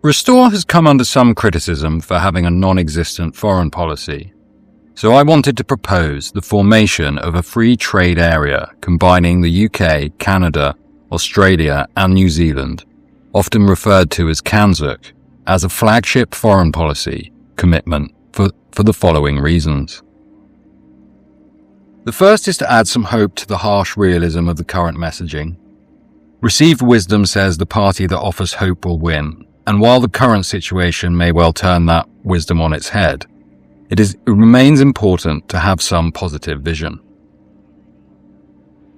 Restore has come under some criticism for having a non-existent foreign policy, so I wanted to propose the formation of a free trade area combining the UK, Canada, Australia and New Zealand, often referred to as CANZUK, as a flagship foreign policy commitment for the following reasons. The first is to add some hope to the harsh realism of the current messaging. Received wisdom says the party that offers hope will win, and while the current situation may well turn that wisdom on its head, it remains important to have some positive vision.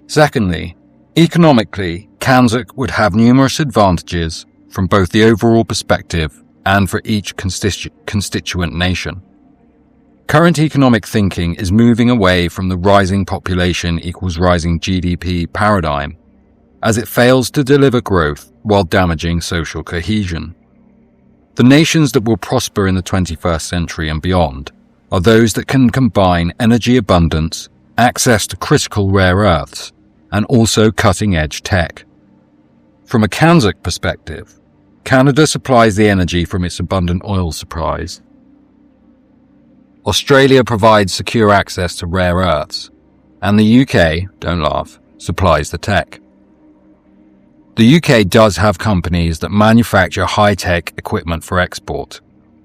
Secondly, economically, CANZUK would have numerous advantages from both the overall perspective and for each constituent nation. Current economic thinking is moving away from the rising population equals rising GDP paradigm, as it fails to deliver growth while damaging social cohesion. The nations that will prosper in the 21st century and beyond are those that can combine energy abundance, access to critical rare earths, and also cutting-edge tech. From a CANZUK perspective, Canada supplies the energy from its abundant oil supplies. Australia provides secure access to rare earths, and the UK, don't laugh, supplies the tech. The UK does have companies that manufacture high-tech equipment for export.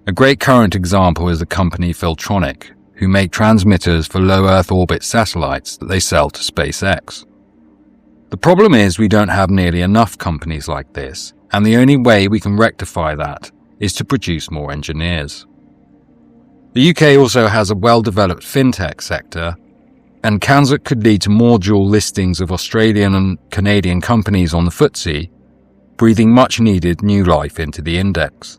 A great current example is the company Filtronic, who make transmitters for low Earth orbit satellites that they sell to SpaceX. The problem is we don't have nearly enough companies like this, and the only way we can rectify that is to produce more engineers. The UK also has a well-developed fintech sector, and CANZUK could lead to more dual listings of Australian and Canadian companies on the FTSE, breathing much-needed new life into the index.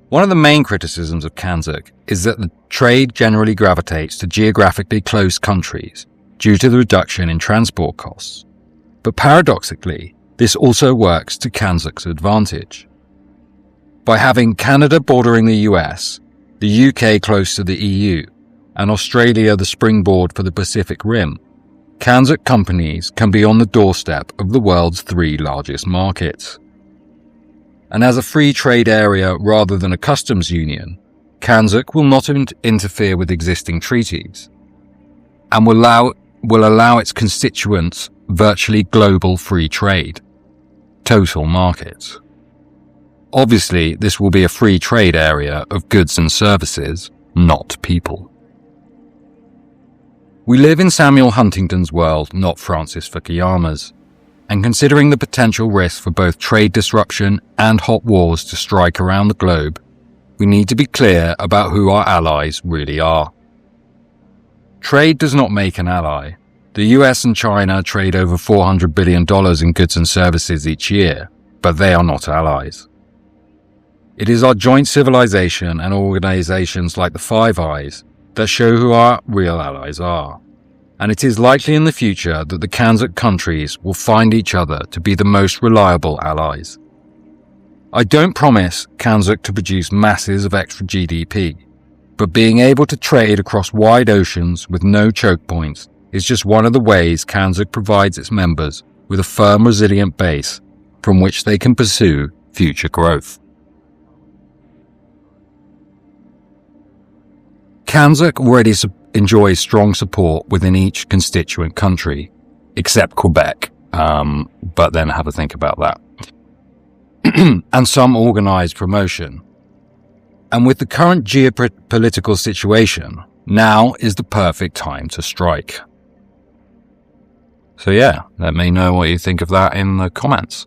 One of the main criticisms of CANZUK is that the trade generally gravitates to geographically close countries due to the reduction in transport costs. But paradoxically, this also works to CANZUK's advantage. By having Canada bordering the US, the UK close to the EU, and Australia the springboard for the Pacific Rim, CANZUK companies can be on the doorstep of the world's 3 largest markets. And as a free trade area rather than a customs union, CANZUK will not interfere with existing treaties, and will allow its constituents virtually global free trade, total markets. Obviously, this will be a free trade area of goods and services, not people. We live in Samuel Huntington's world, not Francis Fukuyama's, and considering the potential risk for both trade disruption and hot wars to strike around the globe, we need to be clear about who our allies really are. Trade does not make an ally. The US and China trade over $400 billion in goods and services each year, but they are not allies. It is our joint civilization and organizations like the Five Eyes that show who our real allies are, and it is likely in the future that the CANZUK countries will find each other to be the most reliable allies. I don't promise CANZUK to produce masses of extra GDP, but being able to trade across wide oceans with no choke points is just one of the ways CANZUK provides its members with a firm, resilient base from which they can pursue future growth. CANZUK already enjoys strong support within each constituent country, except Quebec, but then have a think about that, and some organised promotion. And with the current geopolitical situation, now is the perfect time to strike. So yeah, let me know what you think of that in the comments.